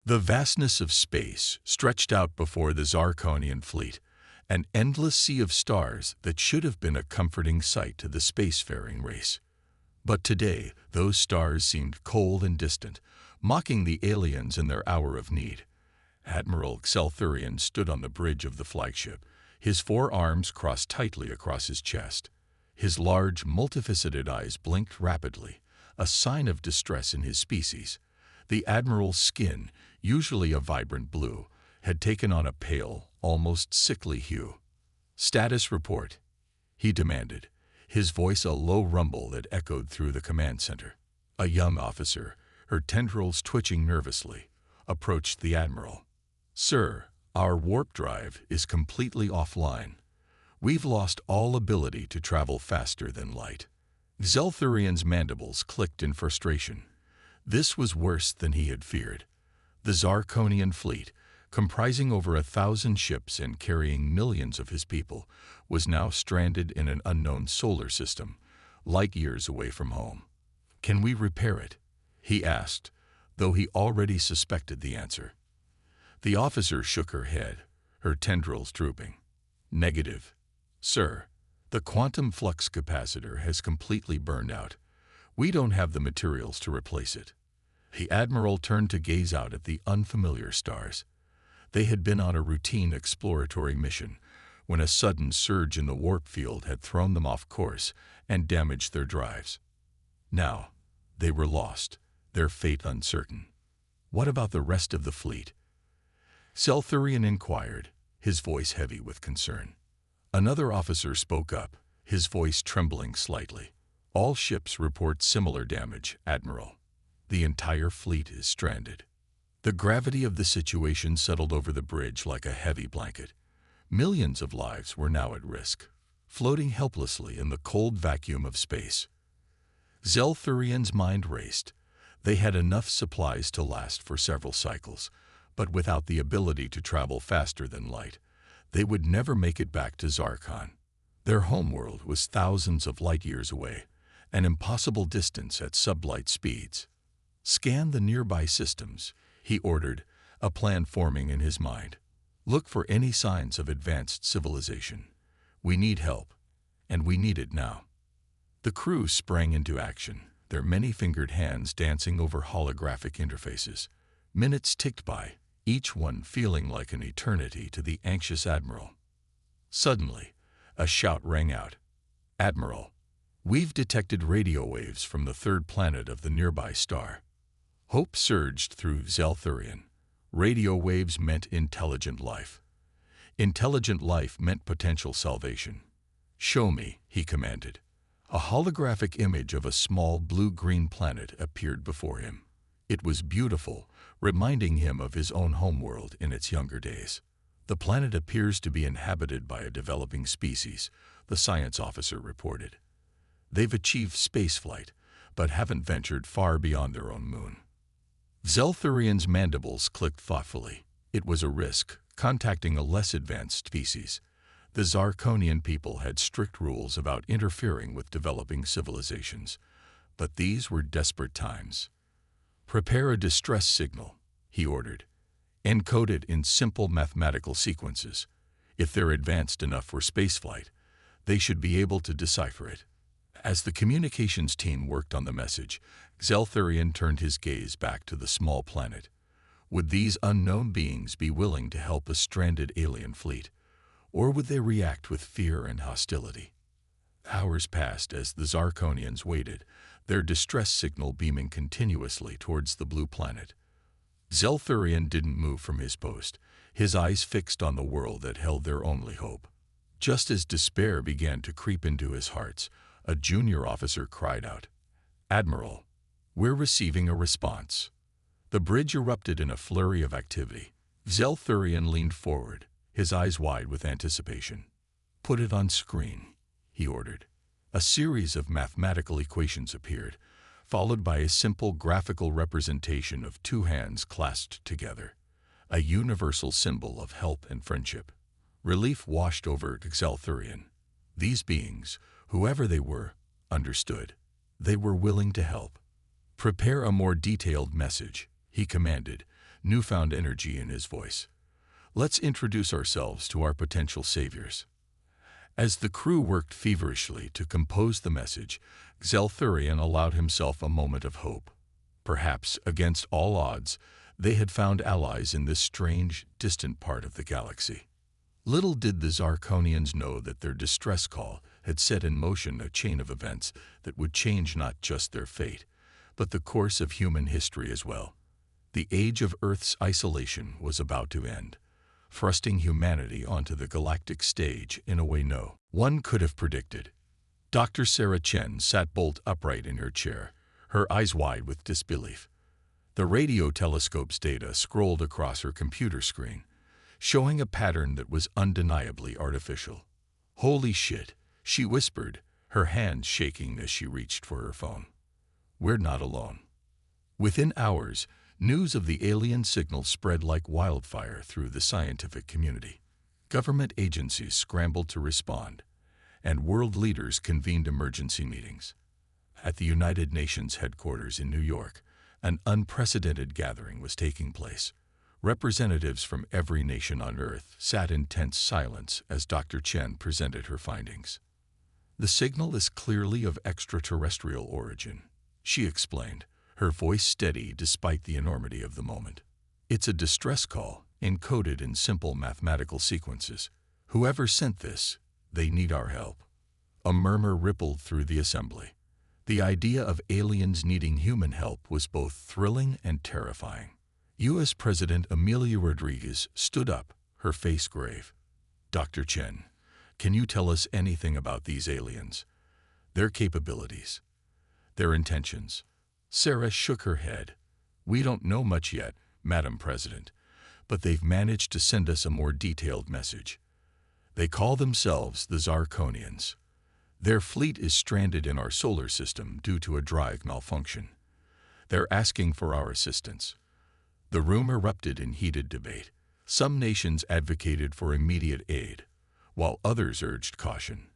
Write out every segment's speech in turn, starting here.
The vastness of space stretched out before the Zarkonian fleet, an endless sea of stars that should have been a comforting sight to the spacefaring race. But today, those stars seemed cold and distant, mocking the aliens in their hour of need. Admiral Xelthurian stood on the bridge of the flagship, his four arms crossed tightly across his chest. His large, multifaceted eyes blinked rapidly, a sign of distress in his species. The admiral's skin, usually a vibrant blue, had taken on a pale, almost sickly hue. "Status report," he demanded, his voice a low rumble that echoed through the command center. A young officer, her tendrils twitching nervously, approached the admiral. "Sir, our warp drive is completely offline. We've lost all ability to travel faster than light." Xelthurian's mandibles clicked in frustration. This was worse than he had feared. The Zarkonian fleet, comprising over 1,000 ships and carrying millions of his people, was now stranded in an unknown solar system, light years away from home. "Can we repair it?" he asked, though he already suspected the answer. The officer shook her head, her tendrils drooping. "Negative, sir. The quantum flux capacitor has completely burned out. We don't have the materials to replace it." The admiral turned to gaze out at the unfamiliar stars. They had been on a routine exploratory mission when a sudden surge in the warp field had thrown them off course and damaged their drives. Now, they were lost, their fate uncertain. "What about the rest of the fleet?" Xelthurian inquired, his voice heavy with concern. Another officer spoke up, his voice trembling slightly. "All ships report similar damage, Admiral. The entire fleet is stranded." The gravity of the situation settled over the bridge like a heavy blanket. Millions of lives were now at risk, floating helplessly in the cold vacuum of space. Xelthurian's mind raced. They had enough supplies to last for several cycles, but without the ability to travel faster than light, they would never make it back to Zarkon. Their homeworld was thousands of light years away, an impossible distance at sublight speeds. "Scan the nearby systems," he ordered, a plan forming in his mind. "Look for any signs of advanced civilization. We need help, and we need it now." The crew sprang into action, their many-fingered hands dancing over holographic interfaces. Minutes ticked by, each one feeling like an eternity to the anxious admiral. Suddenly, a shout rang out. "Admiral, we've detected radio waves from the third planet of the nearby star." Hope surged through Xelthurian. Radio waves meant intelligent life. Intelligent life meant potential salvation. "Show me," he commanded. A holographic image of a small blue-green planet appeared before him. It was beautiful, reminding him of his own homeworld in its younger days. "The planet appears to be inhabited by a developing species," the science officer reported. "They've achieved spaceflight, but haven't ventured far beyond their own moon." Xelthurian's mandibles clicked thoughtfully. It was a risk, contacting a less advanced species. The Zarkonian people had strict rules about interfering with developing civilizations, but these were desperate times. "Prepare a distress signal," he ordered. "Encode it in simple mathematical sequences. If they're advanced enough for spaceflight, they should be able to decipher it." As the communications team worked on the message, Xelthurian turned his gaze back to the small planet. Would these unknown beings be willing to help a stranded alien fleet, or would they react with fear and hostility? Hours passed as the Zarkonians waited, their distress signal beaming continuously towards the blue planet. Xelthurian didn't move from his post, his eyes fixed on the world that held their only hope. Just as despair began to creep into his heart, a junior officer cried out, "Admiral, we're receiving a response." The bridge erupted in a flurry of activity. Xelthurian leaned forward, his eyes wide with anticipation. "Put it on screen," he ordered. A series of mathematical equations appeared, followed by a simple graphical representation of two hands clasped together, a universal symbol of help and friendship. Relief washed over Xelthurian. These beings, whoever they were, understood. They were willing to help. "Prepare a more detailed message," he commanded, newfound energy in his voice. "Let's introduce ourselves to our potential saviors." As the crew worked feverishly to compose the message, Xelthurian allowed himself a moment of hope. Perhaps, against all odds, they had found allies in this strange, distant part of the galaxy. Little did the Zarkonians know that their distress call had set in motion a chain of events that would change not just their fate, but the course of human history as well. The age of Earth's isolation was about to end, thrusting humanity onto the galactic stage in a way no one could have predicted. Dr. Sarah Chen sat bolt upright in her chair, her eyes wide with disbelief. The radio telescope's data scrolled across her computer screen, showing a pattern that was undeniably artificial. "Holy shit," she whispered, her hands shaking as she reached for her phone. "We're not alone." Within hours, news of the alien signal spread like wildfire through the scientific community. Government agencies scrambled to respond, and world leaders convened emergency meetings. At the United Nations headquarters in New York, an unprecedented gathering was taking place. Representatives from every nation on Earth sat in tense silence as Dr. Chen presented her findings. "The signal is clearly of extraterrestrial origin," she explained, her voice steady despite the enormity of the moment. "It's a distress call, encoded in simple mathematical sequences. Whoever sent this, they need our help." A murmur rippled through the assembly. The idea of aliens needing human help was both thrilling and terrifying. U.S. President Amelia Rodriguez stood up, her face grave. "Dr. Chen, can you tell us anything about these aliens? Their capabilities, their intentions?" Sarah shook her head. "We don't know much yet, Madam President, but they've managed to send us a more detailed message. They call themselves the Zarkonians. Their fleet is stranded in our solar system due to a drive malfunction. They're asking for our assistance." The room erupted in heated debate. Some nations advocated for immediate aid, while others urged caution.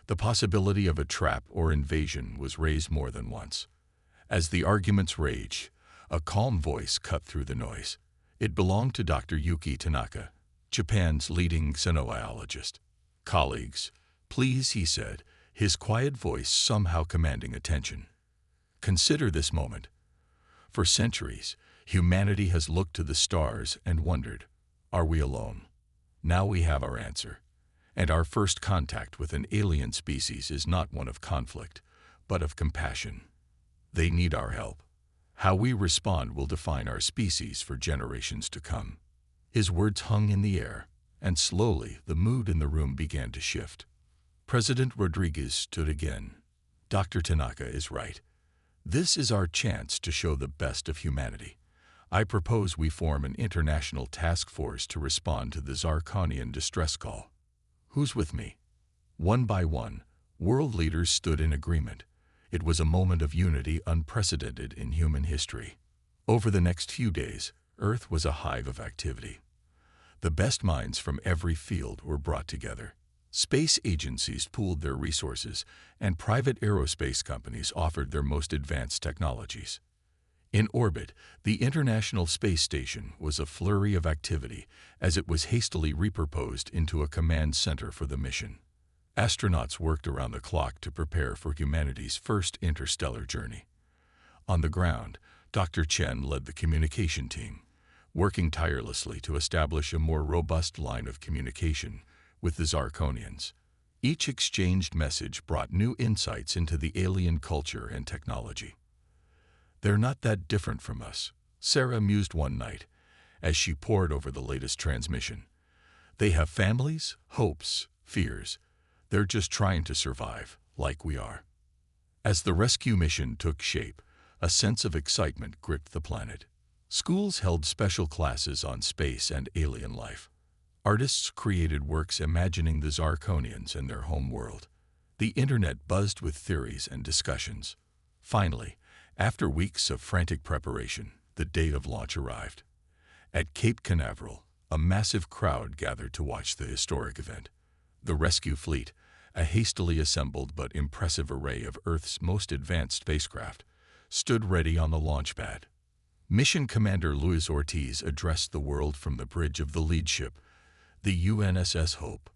The possibility of a trap or invasion was raised more than once. As the arguments raged, a calm voice cut through the noise. It belonged to Dr. Yuki Tanaka, Japan's leading xenobiologist. "Colleagues, please," he said, his quiet voice somehow commanding attention. "Consider this moment. For centuries, humanity has looked to the stars and wondered, are we alone? Now we have our answer. And our first contact with an alien species is not one of conflict, but of compassion. They need our help. How we respond will define our species for generations to come." His words hung in the air, and slowly the mood in the room began to shift. President Rodriguez stood again. "Dr. Tanaka is right. This is our chance to show the best of humanity. I propose we form an international task force to respond to the Zarkonian distress call. Who's with me?" One by one, world leaders stood in agreement. It was a moment of unity unprecedented in human history. Over the next few days, Earth was a hive of activity. The best minds from every field were brought together. Space agencies pooled their resources, and private aerospace companies offered their most advanced technologies. In orbit, the International Space Station was a flurry of activity as it was hastily repurposed into a command center for the mission. Astronauts worked around the clock to prepare for humanity's first interstellar journey. On the ground, Dr. Chen led the communication team, working tirelessly to establish a more robust line of communication with the Zarkonians. Each exchanged message brought new insights into the alien culture and technology. "They're not that different from us," Sarah mused one night as she pored over the latest transmission. "They have families, hopes, fears. They're just trying to survive, like we are." As the rescue mission took shape, a sense of excitement gripped the planet. Schools held special classes on space and alien life. Artists created works imagining the Zarkonians and their home world. The internet buzzed with theories and discussions. Finally, after weeks of frantic preparation, the day of launch arrived. At Cape Canaveral, a massive crowd gathered to watch the historic event. The rescue fleet, a hastily assembled but impressive array of Earth's most advanced spacecraft, stood ready on the launch pad. Mission Commander Luis Ortiz addressed the world from the bridge of the lead ship, the UNSS Hope.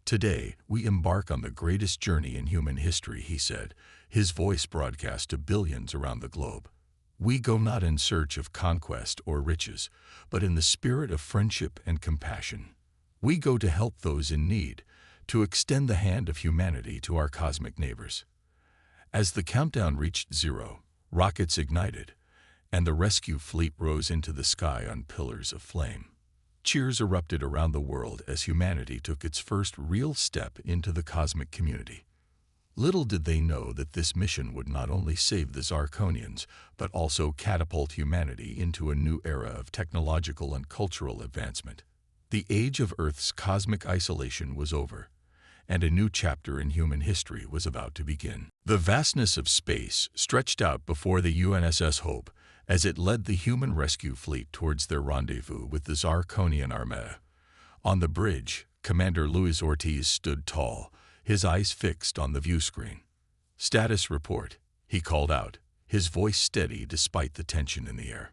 "Today, we embark on the greatest journey in human history," he said, his voice broadcast to billions around the globe. "We go not in search of conquest or riches, but in the spirit of friendship and compassion. We go to help those in need, to extend the hand of humanity to our cosmic neighbors." As the countdown reached 0, rockets ignited, and the rescue fleet rose into the sky on pillars of flame. Cheers erupted around the world as humanity took its first real step into the cosmic community. Little did they know that this mission would not only save the Zarkonians, but also catapult humanity into a new era of technological and cultural advancement. The age of Earth's cosmic isolation was over, and a new chapter in human history was about to begin. The vastness of space stretched out before the UNSS Hope as it led the human rescue fleet towards their rendezvous with the Zarkonian armada. On the bridge, Commander Luis Ortiz stood tall, his eyes fixed on the view screen. "Status report," he called out, his voice steady despite the tension in the air.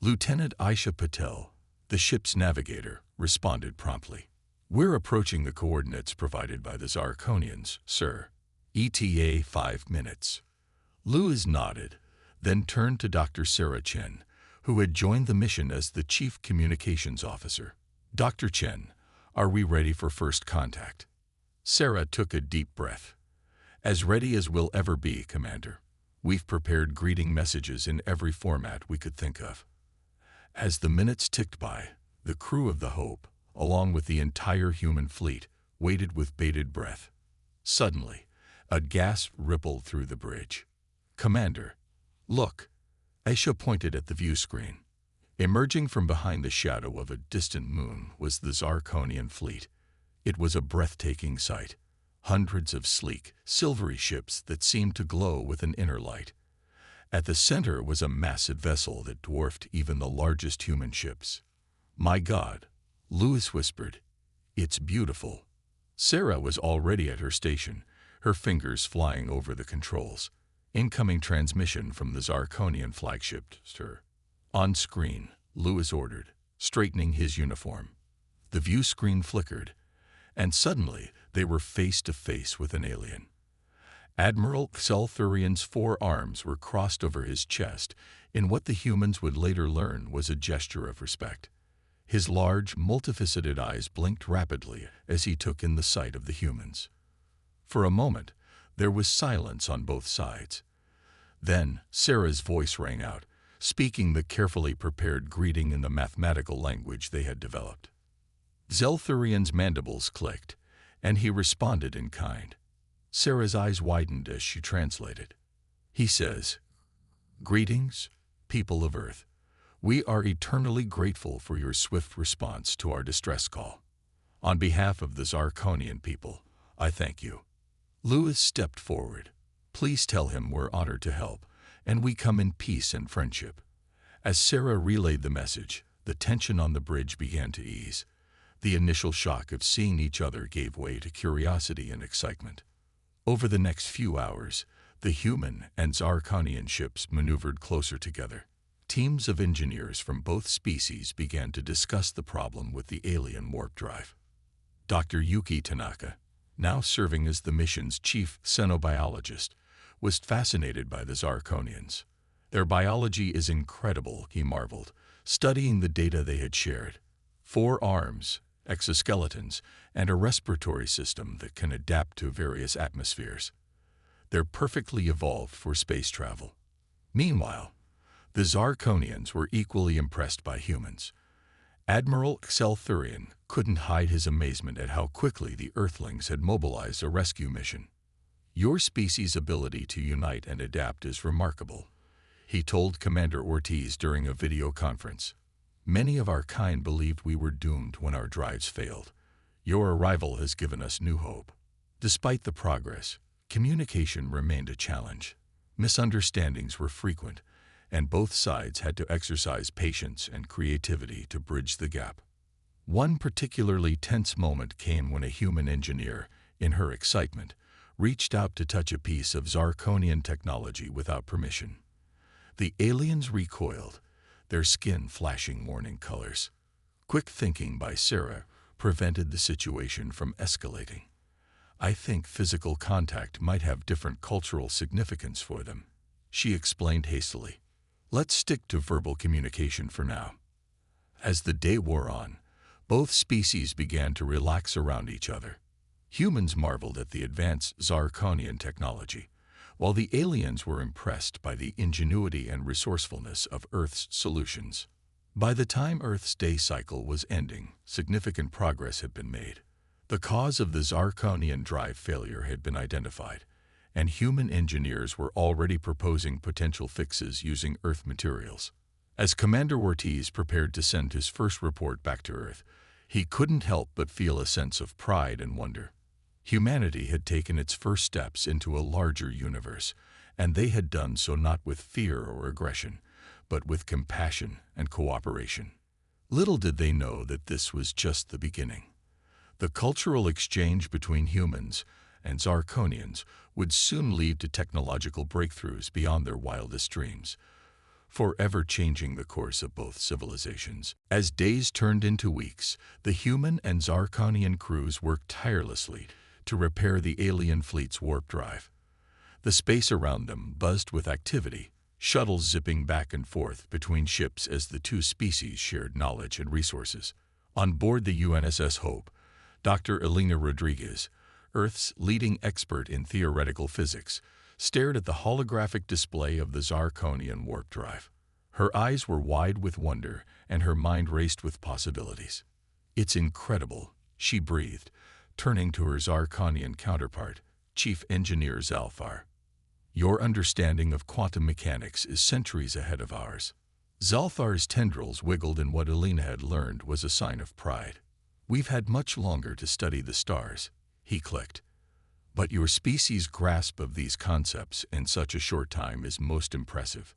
Lieutenant Aisha Patel, the ship's navigator, responded promptly. "We're approaching the coordinates provided by the Zarkonians, sir. ETA 5 minutes." Luis nodded, then turned to Dr. Sarah Chen, who had joined the mission as the Chief Communications Officer. "Dr. Chen, are we ready for first contact?" Sarah took a deep breath. "As ready as we'll ever be, Commander. We've prepared greeting messages in every format we could think of." As the minutes ticked by, the crew of the Hope, along with the entire human fleet, waited with bated breath. Suddenly, a gasp rippled through the bridge. "Commander, look!" Aisha pointed at the view screen. Emerging from behind the shadow of a distant moon was the Zarkonian fleet. It was a breathtaking sight. Hundreds of sleek, silvery ships that seemed to glow with an inner light. At the center was a massive vessel that dwarfed even the largest human ships. "My God," Luis whispered, "it's beautiful." Sarah was already at her station, her fingers flying over the controls. "Incoming transmission from the Zarkonian flagship, sir." On screen, Luis ordered, straightening his uniform. The view screen flickered, and suddenly they were face to face with an alien. Admiral Xelthurian's 4 arms were crossed over his chest in what the humans would later learn was a gesture of respect. His large, multifaceted eyes blinked rapidly as he took in the sight of the humans. For a moment, there was silence on both sides. Then Sarah's voice rang out, speaking the carefully prepared greeting in the mathematical language they had developed. Xelthurian's mandibles clicked, and he responded in kind. Sarah's eyes widened as she translated. He says, "Greetings, people of Earth. We are eternally grateful for your swift response to our distress call. On behalf of the Zarkonian people, I thank you." Luis stepped forward. "Please tell him we're honored to help, and we come in peace and friendship." As Sarah relayed the message, the tension on the bridge began to ease. The initial shock of seeing each other gave way to curiosity and excitement. Over the next few hours, the human and Zarkonian ships maneuvered closer together. Teams of engineers from both species began to discuss the problem with the alien warp drive. Dr. Yuki Tanaka, now serving as the mission's chief xenobiologist, was fascinated by the Zarkonians. "Their biology is incredible," he marveled, studying the data they had shared. 4 arms, exoskeletons, and a respiratory system that can adapt to various atmospheres. They're perfectly evolved for space travel. Meanwhile, the Zarkonians were equally impressed by humans. Admiral Xelthurian couldn't hide his amazement at how quickly the Earthlings had mobilized a rescue mission. "Your species' ability to unite and adapt is remarkable," he told Commander Ortiz during a video conference. "Many of our kind believed we were doomed when our drives failed. Your arrival has given us new hope." Despite the progress, communication remained a challenge. Misunderstandings were frequent, and both sides had to exercise patience and creativity to bridge the gap. One particularly tense moment came when a human engineer, in her excitement, reached out to touch a piece of Zarkonian technology without permission. The aliens recoiled, their skin flashing warning colors. Quick thinking by Sarah prevented the situation from escalating. I think physical contact might have different cultural significance for them, she explained hastily. Let's stick to verbal communication for now. As the day wore on, both species began to relax around each other. Humans marveled at the advanced Zirconian technology, while the aliens were impressed by the ingenuity and resourcefulness of Earth's solutions. By the time Earth's day cycle was ending, significant progress had been made. The cause of the Zirconian drive failure had been identified, and human engineers were already proposing potential fixes using Earth materials. As Commander Ortiz prepared to send his first report back to Earth, he couldn't help but feel a sense of pride and wonder. Humanity had taken its first steps into a larger universe, and they had done so not with fear or aggression, but with compassion and cooperation. Little did they know that this was just the beginning. The cultural exchange between humans and Zirconians would soon lead to technological breakthroughs beyond their wildest dreams, forever changing the course of both civilizations. As days turned into weeks, the human and Zirconian crews worked tirelessly to repair the alien fleet's warp drive. The space around them buzzed with activity, shuttles zipping back and forth between ships as the two species shared knowledge and resources. On board the UNSS Hope, Dr. Elena Rodriguez, Earth's leading expert in theoretical physics, stared at the holographic display of the Zirconian warp drive. Her eyes were wide with wonder, and her mind raced with possibilities. "It's incredible," she breathed, turning to her Zirconian counterpart, Chief Engineer Zalfar. "Your understanding of quantum mechanics is centuries ahead of ours." Zalfar's tendrils wiggled, and what Elena had learned was a sign of pride. "We've had much longer to study the stars," he clicked. "But your species' grasp of these concepts in such a short time is most impressive."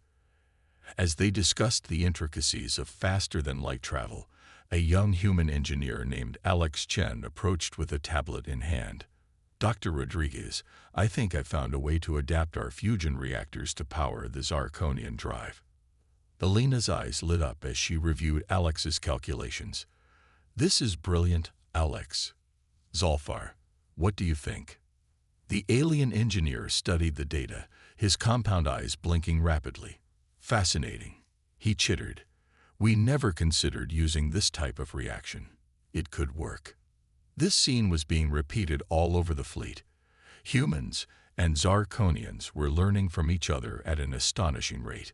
As they discussed the intricacies of faster-than-light travel, a young human engineer named Alex Chen approached with a tablet in hand. "Dr. Rodriguez, I think I've found a way to adapt our fusion reactors to power the Zirconian drive." Elena's eyes lit up as she reviewed Alex's calculations. "This is brilliant, Alex." "Zalfar, what do you think?" The alien engineer studied the data, his compound eyes blinking rapidly. "Fascinating," he chittered. "We never considered using this type of reaction. It could work." This scene was being repeated all over the fleet. Humans and Zirconians were learning from each other at an astonishing rate.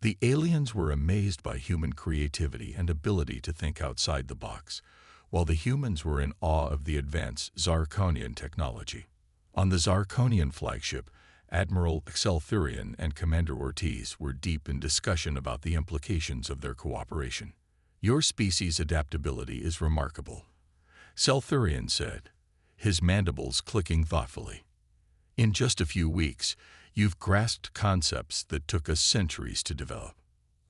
The aliens were amazed by human creativity and ability to think outside the box, while the humans were in awe of the advanced Zirconian technology. On the Zirconian flagship, Admiral Celthurian and Commander Ortiz were deep in discussion about the implications of their cooperation. "Your species' adaptability is remarkable," Celthurian said, his mandibles clicking thoughtfully. "In just a few weeks, you've grasped concepts that took us centuries to develop."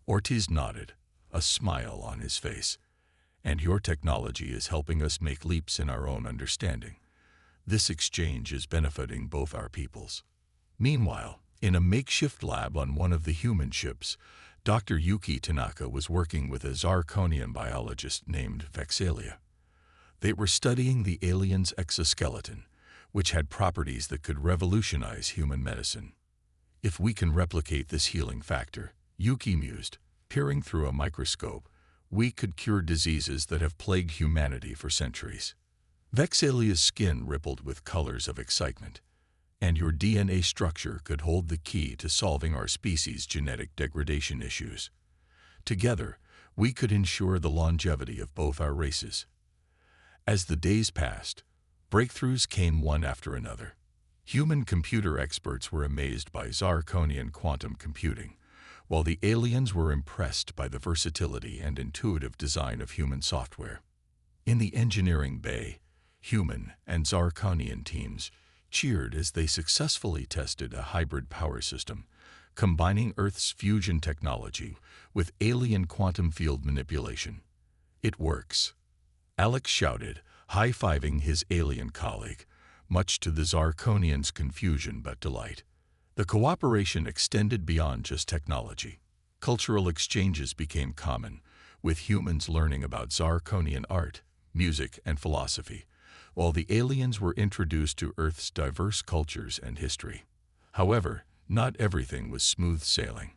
Ortiz nodded, a smile on his face. "And your technology is helping us make leaps in our own understanding. This exchange is benefiting both our peoples." Meanwhile, in a makeshift lab on one of the human ships, Dr. Yuki Tanaka was working with a Zirconian biologist named Vexalia. They were studying the alien's exoskeleton, which had properties that could revolutionize human medicine. "If we can replicate this healing factor," Yuki mused, peering through a microscope, "we could cure diseases that have plagued humanity for centuries." Vexalia's skin rippled with colors of excitement. "And your DNA structure could hold the key to solving our species' genetic degradation issues. Together, we could ensure the longevity of both our races." As the days passed, breakthroughs came one after another. Human computer experts were amazed by Zirconian quantum computing, while the aliens were impressed by the versatility and intuitive design of human software. In the engineering bay, human and Zirconian teams cheered as they successfully tested a hybrid power system, combining Earth's fusion technology with alien quantum field manipulation. "It works," Alex shouted, high-fiving his alien colleague, much to the Zirconian's confusion but delight. The cooperation extended beyond just technology. Cultural exchanges became common, with humans learning about Zarkonian art, music, and philosophy, while the aliens were introduced to Earth's diverse cultures and history. However, not everything was smooth sailing.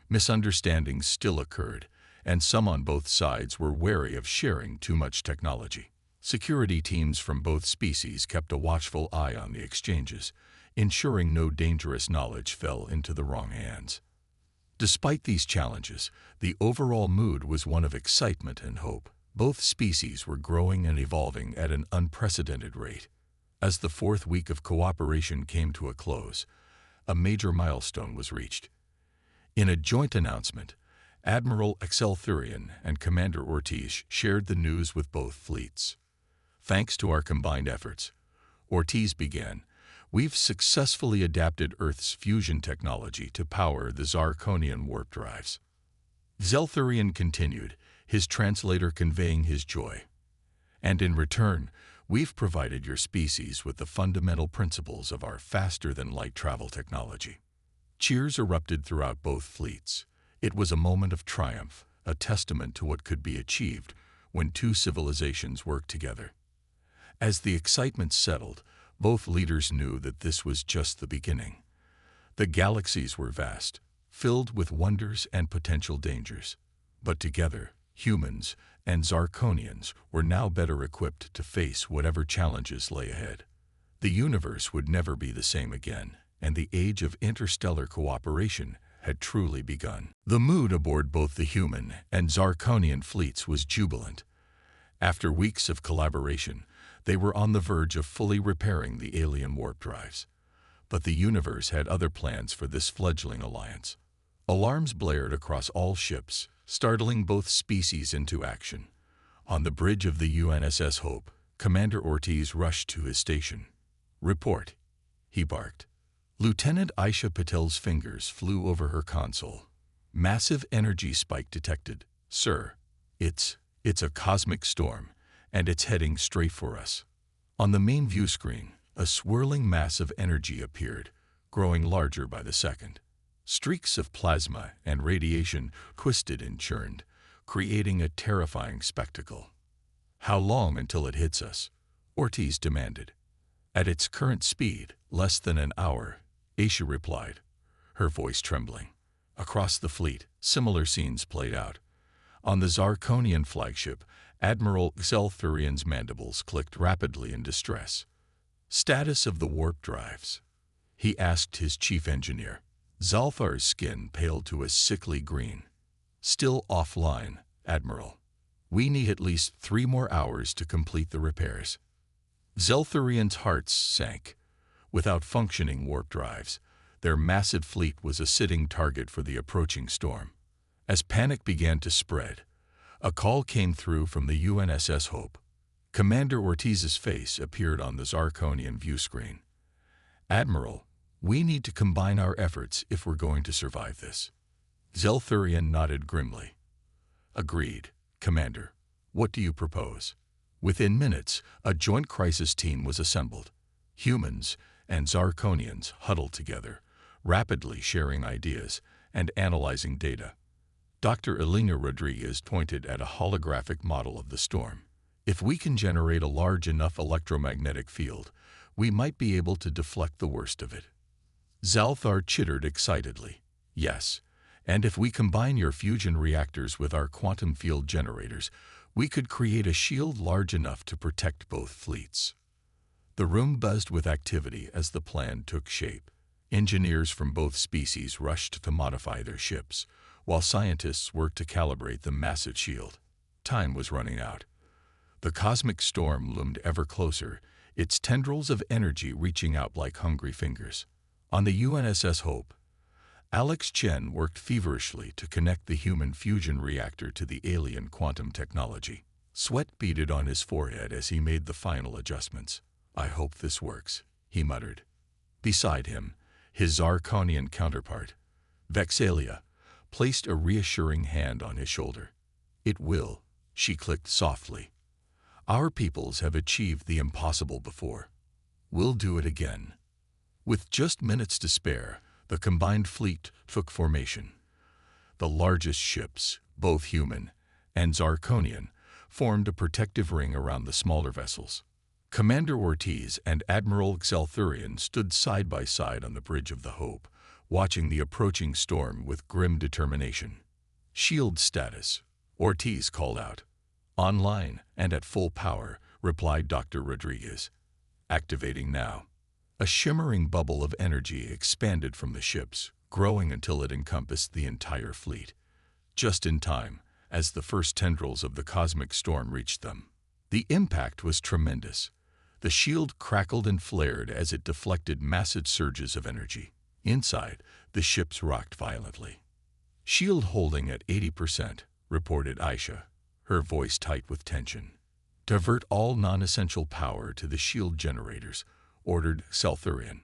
Misunderstandings still occurred, and some on both sides were wary of sharing too much technology. Security teams from both species kept a watchful eye on the exchanges, ensuring no dangerous knowledge fell into the wrong hands. Despite these challenges, the overall mood was one of excitement and hope. Both species were growing and evolving at an unprecedented rate. As the fourth week of cooperation came to a close, a major milestone was reached. In a joint announcement, Admiral Excelthurian and Commander Ortiz shared the news with both fleets. Thanks to our combined efforts, Ortiz began, we've successfully adapted Earth's fusion technology to power the Zarkonian warp drives. Zelthurian continued, his translator conveying his joy. And in return, we've provided your species with the fundamental principles of our faster-than-light travel technology. Cheers erupted throughout both fleets. It was a moment of triumph, a testament to what could be achieved when two civilizations worked together. As the excitement settled, both leaders knew that this was just the beginning. The galaxies were vast, filled with wonders and potential dangers. But together, humans and Zarkonians were now better equipped to face whatever challenges lay ahead. The universe would never be the same again, and the age of interstellar cooperation had truly begun. The mood aboard both the human and Zarkonian fleets was jubilant. After weeks of collaboration, they were on the verge of fully repairing the alien warp drives. But the universe had other plans for this fledgling alliance. Alarms blared across all ships, startling both species into action. On the bridge of the UNSS Hope, Commander Ortiz rushed to his station. "Report," he barked. Lieutenant Aisha Patel's fingers flew over her console. "Massive energy spike detected, sir. It's a cosmic storm, and it's heading straight for us." On the main view screen, a swirling mass of energy appeared, growing larger by the second. Streaks of plasma and radiation twisted and churned, creating a terrifying spectacle. "How long until it hits us?" Ortiz demanded. "At its current speed, less than an hour," Aisha replied, her voice trembling. Across the fleet, similar scenes played out. On the Zarkonian flagship, Admiral Zelthurian's mandibles clicked rapidly in distress. "Status of the warp drives?" he asked his chief engineer. Zalthar's skin paled to a sickly green. "Still offline, Admiral. We need at least 3 more hours to complete the repairs." Zelthurian's heart sank. Without functioning warp drives, their massive fleet was a sitting target for the approaching storm. As panic began to spread, a call came through from the UNSS Hope. Commander Ortiz's face appeared on the Zarkonian view screen. "Admiral, we need to combine our efforts if we're going to survive this." Zelthurian nodded grimly. "Agreed, Commander. What do you propose?" Within minutes, a joint crisis team was assembled. Humans and Zarkonians huddled together, rapidly sharing ideas and analyzing data. Dr. Elena Rodriguez pointed at a holographic model of the storm. "If we can generate a large enough electromagnetic field, we might be able to deflect the worst of it." Zalthar chittered excitedly. "Yes, and if we combine your fusion reactors with our quantum field generators, we could create a shield large enough to protect both fleets." The room buzzed with activity as the plan took shape. Engineers from both species rushed to modify their ships, while scientists worked to calibrate the massive shield. Time was running out. The cosmic storm loomed ever closer, its tendrils of energy reaching out like hungry fingers. On the UNSS Hope, Alex Chen worked feverishly to connect the human fusion reactor to the alien quantum technology. Sweat beaded on his forehead as he made the final adjustments. "I hope this works," he muttered. Beside him, his Zarkonian counterpart, Vexalia, placed a reassuring hand on his shoulder. "It will," she clicked softly. "Our peoples have achieved the impossible before. We'll do it again." With just minutes to spare, the combined fleet took formation. The largest ships, both human and Zarkonian, formed a protective ring around the smaller vessels. Commander Ortiz and Admiral Xelthurian stood side by side on the bridge of the Hope, watching the approaching storm with grim determination. "Shield status," Ortiz called out. "Online and at full power," replied Dr. Rodriguez. "Activating now." A shimmering bubble of energy expanded from the ships, growing until it encompassed the entire fleet. Just in time, as the first tendrils of the cosmic storm reached them. The impact was tremendous. The shield crackled and flared as it deflected massive surges of energy. Inside, the ships rocked violently. "Shield holding at 80%, reported Aisha, her voice tight with tension. "Divert all non-essential power to the shield generators," ordered Xelthurian.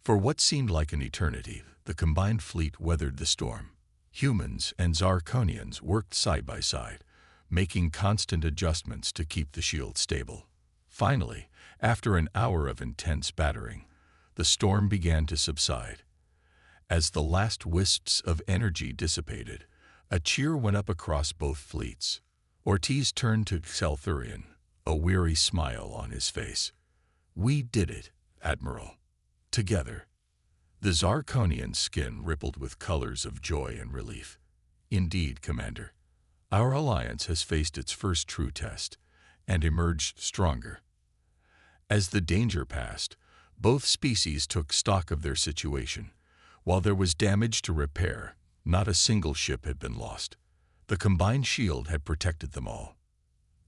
For what seemed like an eternity, the combined fleet weathered the storm. Humans and Zarkonians worked side by side, making constant adjustments to keep the shield stable. Finally, after an hour of intense battering, the storm began to subside. As the last wisps of energy dissipated, a cheer went up across both fleets. Ortiz turned to Xelthurian, a weary smile on his face. "We did it, Admiral. Together." The Zarkonian's skin rippled with colors of joy and relief. "Indeed, Commander. Our alliance has faced its first true test and emerged stronger." As the danger passed, both species took stock of their situation. While there was damage to repair, not a single ship had been lost. The combined shield had protected them all.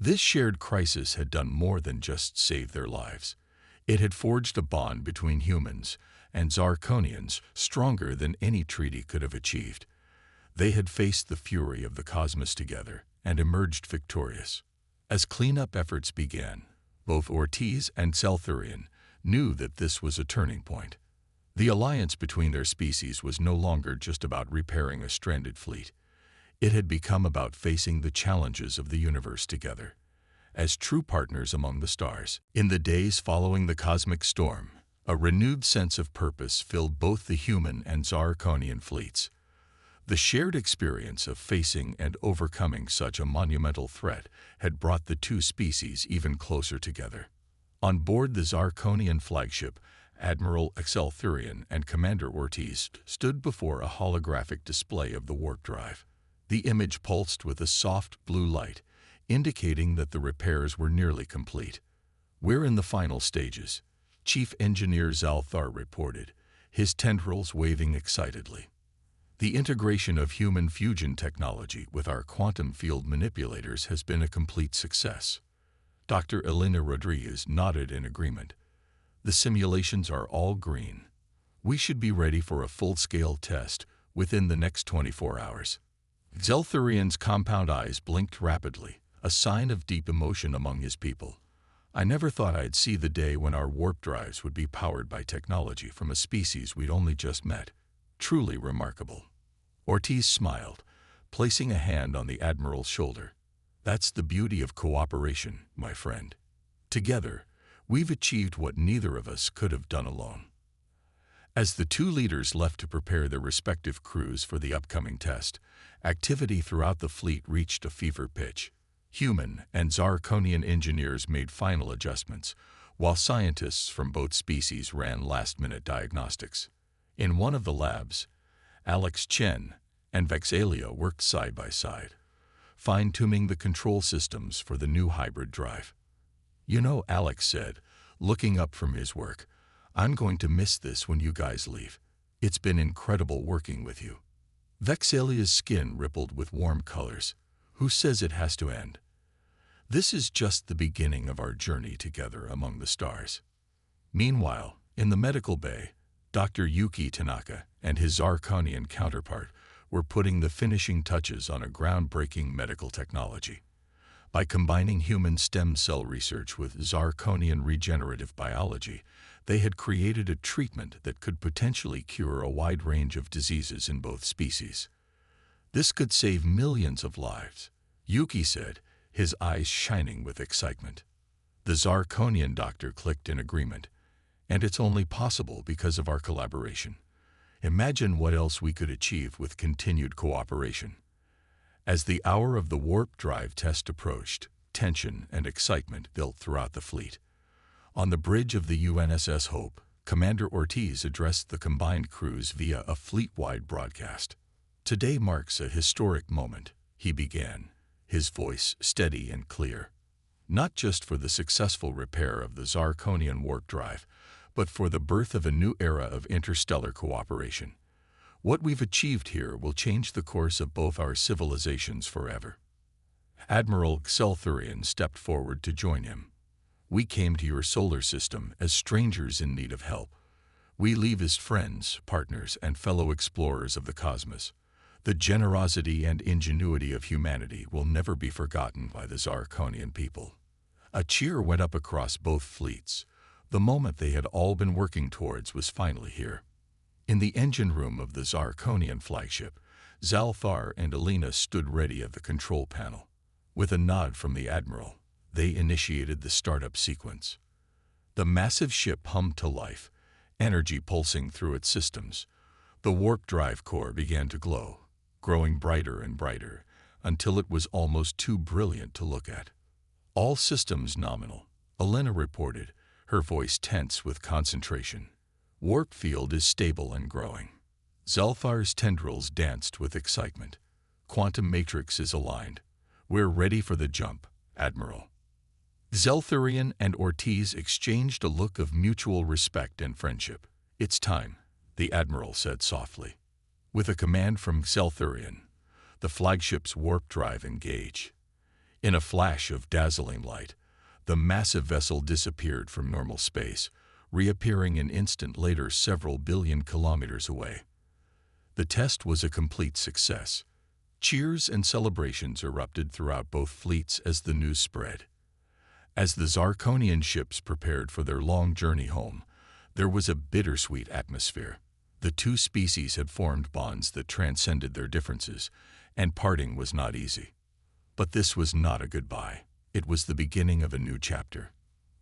This shared crisis had done more than just save their lives. It had forged a bond between humans and Zarkonians stronger than any treaty could have achieved. They had faced the fury of the cosmos together and emerged victorious. As cleanup efforts began, both Ortiz and Xelthurian knew that this was a turning point. The alliance between their species was no longer just about repairing a stranded fleet. It had become about facing the challenges of the universe together, as true partners among the stars. In the days following the cosmic storm, a renewed sense of purpose filled both the human and Zarkonian fleets. The shared experience of facing and overcoming such a monumental threat had brought the two species even closer together. On board the Zarkonian flagship, Admiral Xelthurian and Commander Ortiz stood before a holographic display of the warp drive. The image pulsed with a soft blue light, indicating that the repairs were nearly complete. "We're in the final stages," Chief Engineer Zalthar reported, his tendrils waving excitedly. "The integration of human fusion technology with our quantum field manipulators has been a complete success." Dr. Elena Rodriguez nodded in agreement. "The simulations are all green. We should be ready for a full-scale test within the next 24 hours. Xelthurian's compound eyes blinked rapidly, a sign of deep emotion among his people. "I never thought I'd see the day when our warp drives would be powered by technology from a species we'd only just met. Truly remarkable." Ortiz smiled, placing a hand on the Admiral's shoulder. "That's the beauty of cooperation, my friend. Together, we've achieved what neither of us could have done alone." As the two leaders left to prepare their respective crews for the upcoming test, activity throughout the fleet reached a fever pitch. Human and Zarkonian engineers made final adjustments, while scientists from both species ran last-minute diagnostics. In one of the labs, Alex Chen and Vexalia worked side by side, fine-tuning the control systems for the new hybrid drive. "You know," Alex said, looking up from his work, "I'm going to miss this when you guys leave. It's been incredible working with you." Vexalia's skin rippled with warm colors. "Who says it has to end? This is just the beginning of our journey together among the stars." Meanwhile, in the medical bay, Dr. Yuki Tanaka and his Zarkonian counterpart were putting the finishing touches on a groundbreaking medical technology. By combining human stem cell research with Zarkonian regenerative biology, they had created a treatment that could potentially cure a wide range of diseases in both species. "This could save millions of lives," Yuki said, his eyes shining with excitement. The Zarkonian doctor clicked in agreement. "And it's only possible because of our collaboration. Imagine what else we could achieve with continued cooperation. As the hour of the warp drive test approached, tension and excitement built throughout the fleet. On the bridge of the UNSS Hope, Commander Ortiz addressed the combined crews via a fleet-wide broadcast. "Today marks a historic moment," he began, his voice steady and clear. "Not just for the successful repair of the Zarkonian warp drive, but for the birth of a new era of interstellar cooperation. What we've achieved here will change the course of both our civilizations forever." Admiral Xelthurian stepped forward to join him. "We came to your solar system as strangers in need of help. We leave as friends, partners, and fellow explorers of the cosmos. The generosity and ingenuity of humanity will never be forgotten by the Zarkonian people." A cheer went up across both fleets. The moment they had all been working towards was finally here. In the engine room of the Zarkonian flagship, Zalthar and Alina stood ready at the control panel. With a nod from the Admiral, they initiated the startup sequence. The massive ship hummed to life, energy pulsing through its systems. The warp drive core began to glow, growing brighter and brighter, until it was almost too brilliant to look at. "All systems nominal," Alina reported, her voice tense with concentration. "Warp field is stable and growing." Zalthar's tendrils danced with excitement. "Quantum matrix is aligned. We're ready for the jump, Admiral." Xelthurian and Ortiz exchanged a look of mutual respect and friendship. "It's time," the Admiral said softly. With a command from Xelthurian, the flagship's warp drive engaged. In a flash of dazzling light, the massive vessel disappeared from normal space, reappearing an instant later several billion kilometers away. The test was a complete success. Cheers and celebrations erupted throughout both fleets as the news spread. As the Zarkonian ships prepared for their long journey home, there was a bittersweet atmosphere. The two species had formed bonds that transcended their differences, and parting was not easy. But this was not a goodbye. It was the beginning of a new chapter.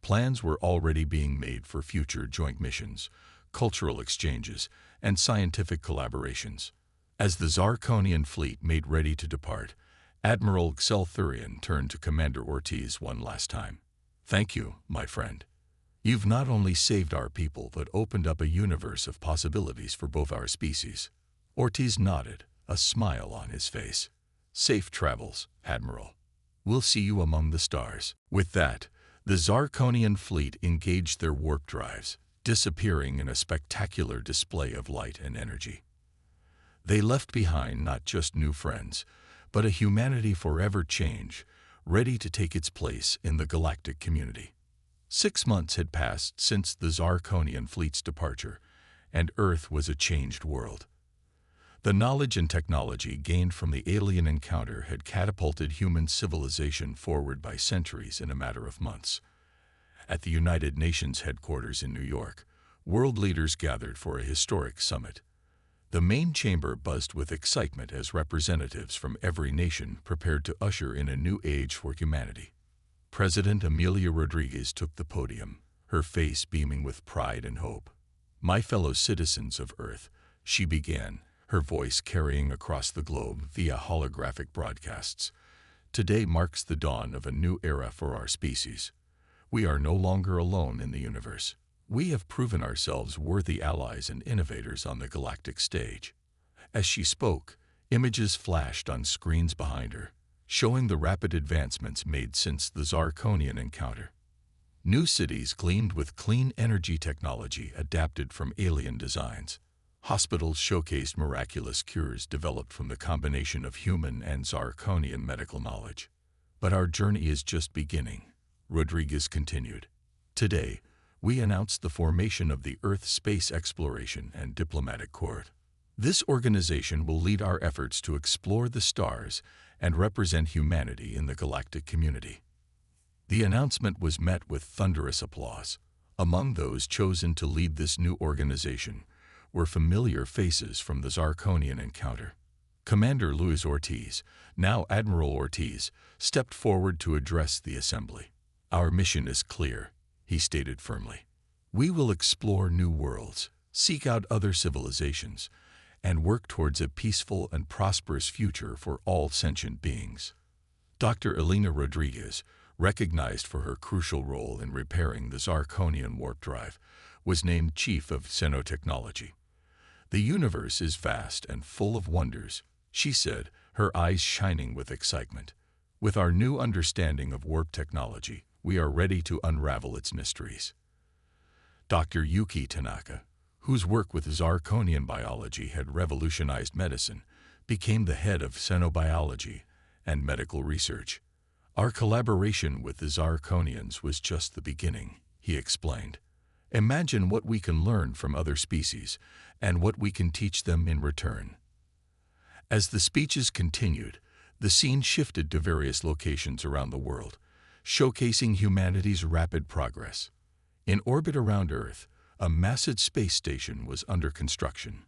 Plans were already being made for future joint missions, cultural exchanges, and scientific collaborations. As the Zarkonian fleet made ready to depart, Admiral Xelthurian turned to Commander Ortiz one last time. "Thank you, my friend. You've not only saved our people but opened up a universe of possibilities for both our species." Ortiz nodded, a smile on his face. "Safe travels, Admiral. We'll see you among the stars." With that, the Zarkonian fleet engaged their warp drives, disappearing in a spectacular display of light and energy. They left behind not just new friends, but a humanity forever changed, ready to take its place in the galactic community. 6 months had passed since the Zarkonian fleet's departure, and Earth was a changed world. The knowledge and technology gained from the alien encounter had catapulted human civilization forward by centuries in a matter of months. At the United Nations headquarters in New York, world leaders gathered for a historic summit. The main chamber buzzed with excitement as representatives from every nation prepared to usher in a new age for humanity. President Amelia Rodriguez took the podium, her face beaming with pride and hope. "My fellow citizens of Earth," she began, her voice carrying across the globe via holographic broadcasts. "Today marks the dawn of a new era for our species. We are no longer alone in the universe. We have proven ourselves worthy allies and innovators on the galactic stage." As she spoke, images flashed on screens behind her, showing the rapid advancements made since the Zarkonian encounter. New cities gleamed with clean energy technology adapted from alien designs. Hospitals showcased miraculous cures developed from the combination of human and Zarkonian medical knowledge. "But our journey is just beginning," Rodriguez continued. "Today, we announced the formation of the Earth Space Exploration and Diplomatic Corps. This organization will lead our efforts to explore the stars and represent humanity in the galactic community." The announcement was met with thunderous applause. Among those chosen to lead this new organization were familiar faces from the Zarkonian encounter. Commander Luis Ortiz, now Admiral Ortiz, stepped forward to address the assembly. "Our mission is clear," he stated firmly. "We will explore new worlds, seek out other civilizations, and work towards a peaceful and prosperous future for all sentient beings. Dr. Elena Rodriguez, recognized for her crucial role in repairing the Zirconian warp drive, was named Chief of Xenotechnology. "The universe is vast and full of wonders," she said, her eyes shining with excitement. "With our new understanding of warp technology, we are ready to unravel its mysteries." Dr. Yuki Tanaka, whose work with Zirconian biology had revolutionized medicine, became the head of xenobiology and medical research. "Our collaboration with the Zirconians was just the beginning," he explained. "Imagine what we can learn from other species and what we can teach them in return." As the speeches continued, the scene shifted to various locations around the world, showcasing humanity's rapid progress. In orbit around Earth, a massive space station was under construction.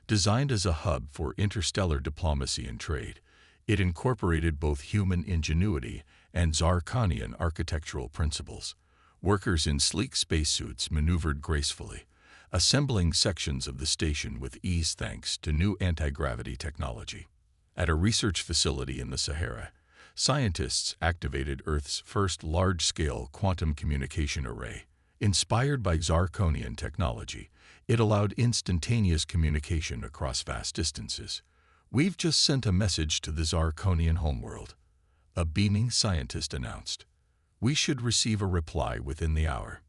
Designed as a hub for interstellar diplomacy and trade, it incorporated both human ingenuity and Zirconian architectural principles. Workers in sleek spacesuits maneuvered gracefully, assembling sections of the station with ease thanks to new anti-gravity technology. At a research facility in the Sahara, scientists activated Earth's first large-scale quantum communication array. Inspired by Zirconian technology, it allowed instantaneous communication across vast distances. "We've just sent a message to the Zirconian homeworld," a beaming scientist announced. "We should receive a reply within the hour."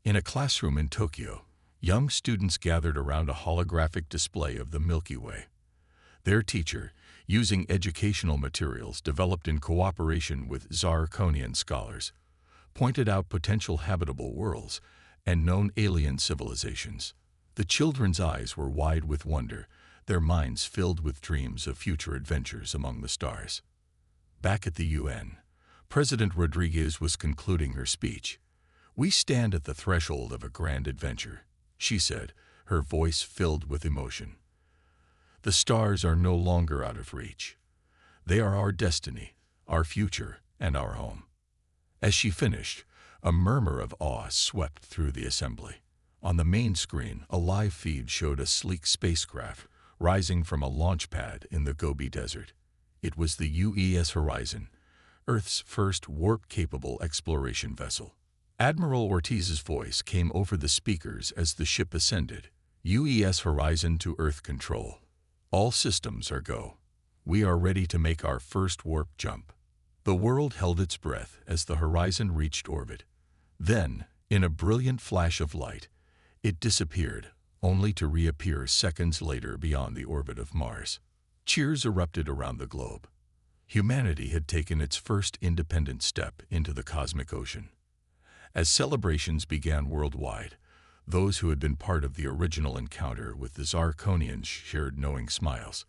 In a classroom in Tokyo, young students gathered around a holographic display of the Milky Way. Their teacher, using educational materials developed in cooperation with Zirconian scholars, pointed out potential habitable worlds and known alien civilizations. The children's eyes were wide with wonder, their minds filled with dreams of future adventures among the stars. Back at the UN, President Rodriguez was concluding her speech. "We stand at the threshold of a grand adventure," she said, her voice filled with emotion. "The stars are no longer out of reach. They are our destiny, our future, and our home." As she finished, a murmur of awe swept through the assembly. On the main screen, a live feed showed a sleek spacecraft rising from a launch pad in the Gobi Desert. It was the UES Horizon, Earth's first warp-capable exploration vessel. Admiral Ortiz's voice came over the speakers as the ship ascended. "UES Horizon to Earth control. All systems are go. We are ready to make our first warp jump." The world held its breath as the Horizon reached orbit. Then, in a brilliant flash of light, it disappeared, only to reappear seconds later beyond the orbit of Mars. Cheers erupted around the globe. Humanity had taken its first independent step into the cosmic ocean. As celebrations began worldwide, those who had been part of the original encounter with the Zirconians shared knowing smiles.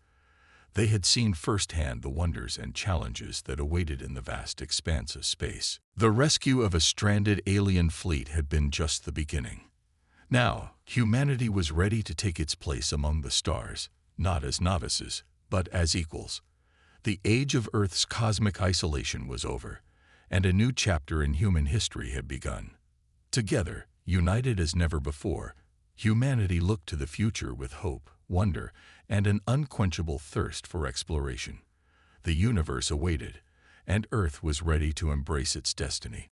They had seen firsthand the wonders and challenges that awaited in the vast expanse of space. The rescue of a stranded alien fleet had been just the beginning. Now, humanity was ready to take its place among the stars, not as novices, but as equals. The age of Earth's cosmic isolation was over, and a new chapter in human history had begun. Together, united as never before, humanity looked to the future with hope, wonder, and an unquenchable thirst for exploration. The universe awaited, and Earth was ready to embrace its destiny.